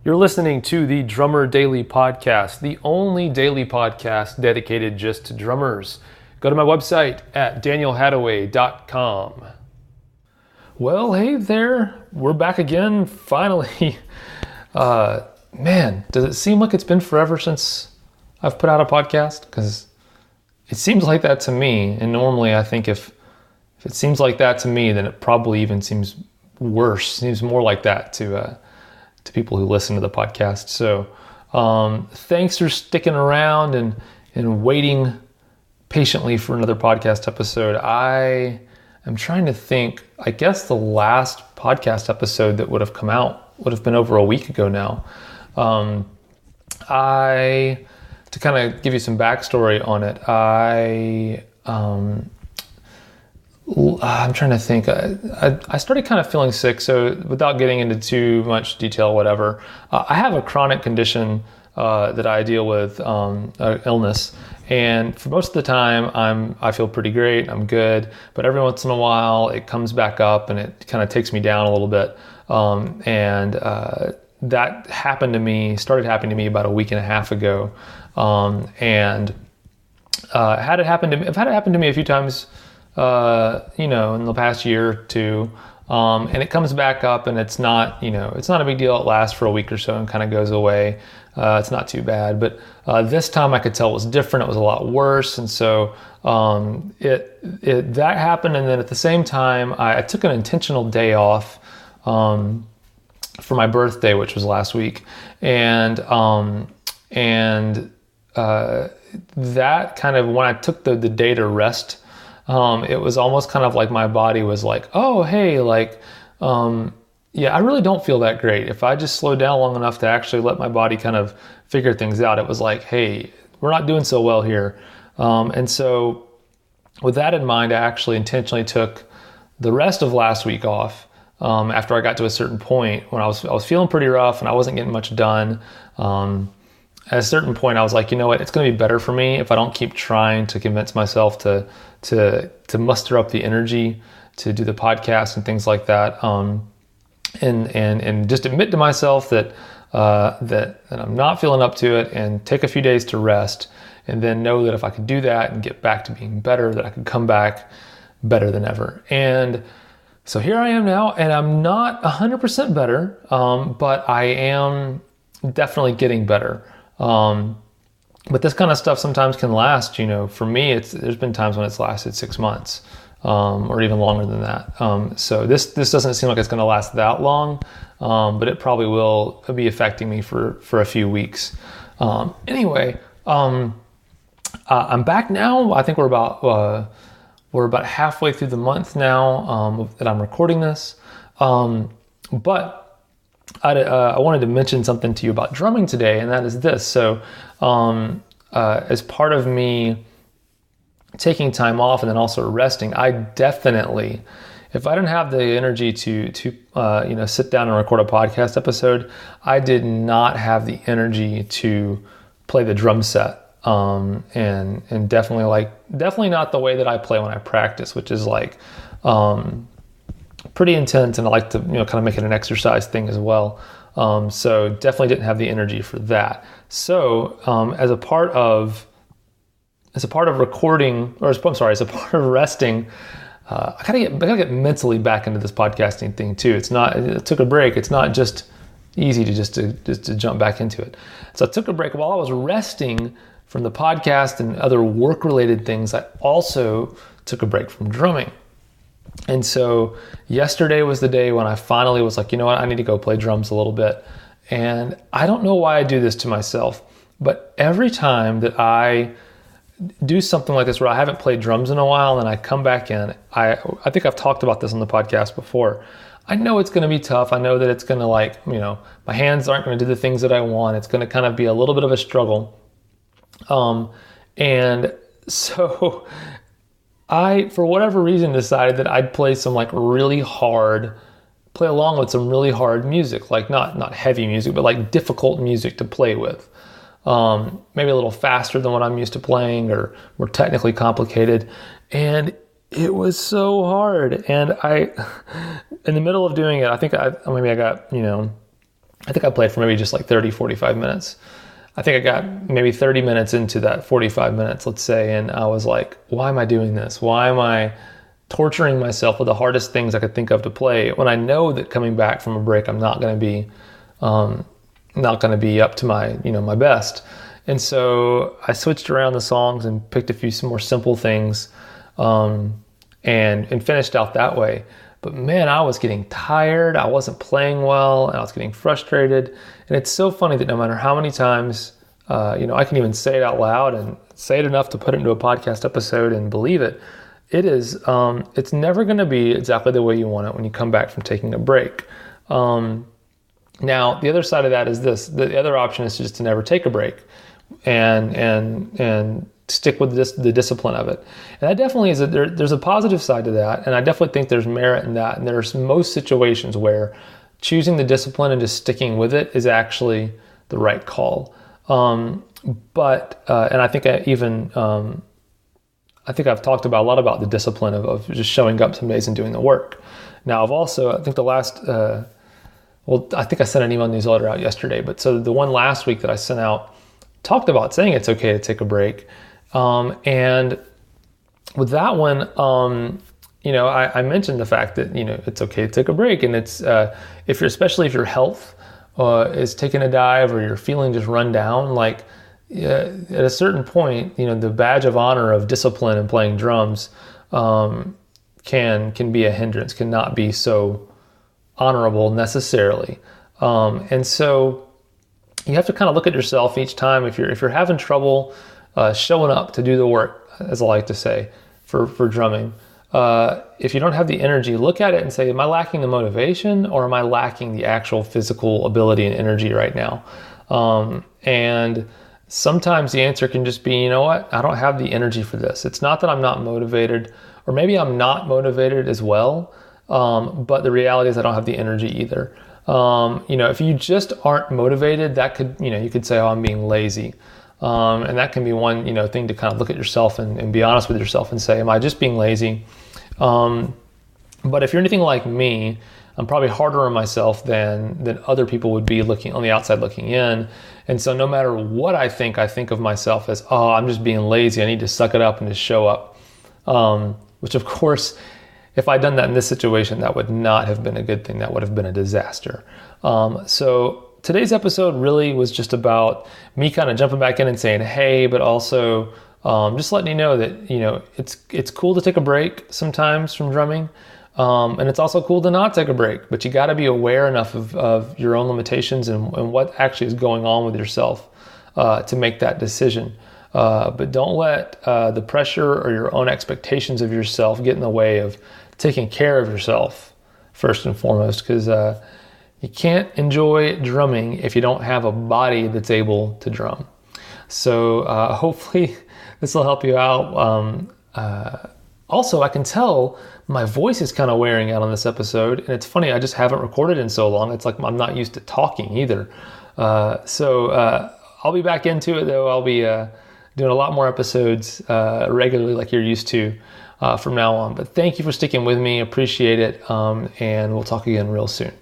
You're listening to the Drummer Daily Podcast, the only daily podcast dedicated just to drummers. Go to my website at danielhadaway.com. Well, hey there. We're back again, finally. Man, does it seem like it's been forever since I've put out a podcast? Because it seems like that to me. And normally I think if it seems like that to me, then it probably even seems worse. Seems more like that to people who listen to the podcast. So thanks for sticking around and waiting patiently for another podcast episode. I am trying to think, I guess the last podcast episode that would have come out would have been over a week ago now. To kind of give you some backstory on it, I'm trying to think. I started kind of feeling sick, so without getting into too much detail, whatever, I have a chronic condition that I deal with, illness, and for most of the time, I feel pretty great. I'm good, but every once in a while, it comes back up, and it kind of takes me down a little bit. That started happening to me about a week and a half ago, and I've had it happen to me a few times. In the past year or two, and it comes back up, and it's not a big deal. It lasts for a week or so and kind of goes away. It's not too bad, but this time I could tell it was different. It was a lot worse, and so that happened. And then at the same time, I took an intentional day off for my birthday, which was last week, and that kind of, when I took the day to rest. It was almost kind of like my body was like, oh, hey, I really don't feel that great. If I just slow down long enough to actually let my body kind of figure things out, it was like, hey, we're not doing so well here. And so with that in mind, I actually intentionally took the rest of last week off after I got to a certain point when I was feeling pretty rough and I wasn't getting much done. At a certain point, I was like, you know what, it's going to be better for me if I don't keep trying to convince myself to muster up the energy to do the podcast and things like that, and just admit to myself that I'm not feeling up to it, and take a few days to rest, and then know that if I could do that and get back to being better, that I could come back better than ever. And so here I am now, and I'm not 100% better, but I am definitely getting better. But this kind of stuff sometimes can last, for me, there's been times when it's lasted 6 months, or even longer than that. So this doesn't seem like it's going to last that long, but it probably will be affecting me for a few weeks. Anyway, I'm back now. I think we're about halfway through the month now, that I'm recording this. But I wanted to mention something to you about drumming today, and that is this. So, as part of me taking time off and then also resting, I definitely, if I didn't have the energy to sit down and record a podcast episode, I did not have the energy to play the drum set, and definitely not the way that I play when I practice, which is pretty intense, and I like to kind of make it an exercise thing as well. So definitely didn't have the energy for that. So as a part of recording, as a part of resting, I gotta get mentally back into this podcasting thing too. It took a break. It's not just easy to jump back into it. So I took a break while I was resting from the podcast and other work related things. I also took a break from drumming. And so yesterday was the day when I finally was like, you know what, I need to go play drums a little bit. And I don't know why I do this to myself, but every time that I do something like this where I haven't played drums in a while and I come back in, I think I've talked about this on the podcast before. I know it's going to be tough. I know that it's going to my hands aren't going to do the things that I want. It's going to kind of be a little bit of a struggle. And so I, for whatever reason, decided that I'd play along with some really hard music, like not heavy music, but difficult music to play with. Maybe a little faster than what I'm used to playing, or more technically complicated. And it was so hard. And in the middle of doing it, I think I got, I think I played for maybe just like 30, 45 minutes. I think I got maybe 30 minutes into that 45 minutes, let's say, and I was like, why am I doing this? Why am I torturing myself with the hardest things I could think of to play when I know that coming back from a break, I'm not going to be up to my, my best. And so I switched around the songs and picked a few some more simple things, and finished out that way. But man, I was getting tired. I wasn't playing well, and I was getting frustrated. And it's so funny that no matter how many times, I can even say it out loud and say it enough to put it into a podcast episode and believe it. It is, it's never going to be exactly the way you want it when you come back from taking a break. Now, the other side of that is this: the other option is just to never take a break, and stick with the discipline of it. And that definitely is there's a positive side to that, and I definitely think there's merit in that. And there's most situations where choosing the discipline and just sticking with it is actually the right call. But I think I've talked a lot about the discipline of just showing up some days and doing the work. Now, I think I think I sent an email newsletter out yesterday, but so the one last week that I sent out talked about saying it's okay to take a break. And with that one, I mentioned the fact that, it's okay to take a break. And it's, especially if your health is taking a dive or you're feeling just run down, like at a certain point, the badge of honor of discipline and playing drums can be a hindrance, cannot be so honorable necessarily. And so you have to kind of look at yourself each time. If you're having trouble showing up to do the work, as I like to say, for drumming, if you don't have the energy, look at it and say, am I lacking the motivation, or am I lacking the actual physical ability and energy right now? And sometimes the answer can just be, you know what, I don't have the energy for this. It's not that I'm not motivated, or maybe I'm not motivated as well, but the reality is I don't have the energy either. If you just aren't motivated, that could, you could say, oh, I'm being lazy. And that can be one, thing to kind of look at yourself and be honest with yourself and say, am I just being lazy? But if you're anything like me, I'm probably harder on myself than other people would be looking on the outside looking in. And so no matter what I think of myself as, oh, I'm just being lazy, I need to suck it up and just show up. Which of course, if I'd done that in this situation, that would not have been a good thing. That would have been a disaster. So today's episode really was just about me kind of jumping back in and saying, hey, but also just letting you know that, it's cool to take a break sometimes from drumming. And it's also cool to not take a break, but you got to be aware enough of your own limitations and what actually is going on with yourself to make that decision. But don't let the pressure or your own expectations of yourself get in the way of taking care of yourself first and foremost, because you can't enjoy drumming if you don't have a body that's able to drum. So hopefully this will help you out. Also, I can tell my voice is kind of wearing out on this episode, and it's funny, I just haven't recorded in so long. It's like I'm not used to talking either. So I'll be back into it, though. I'll be doing a lot more episodes regularly like you're used to from now on. But thank you for sticking with me. Appreciate it. And we'll talk again real soon.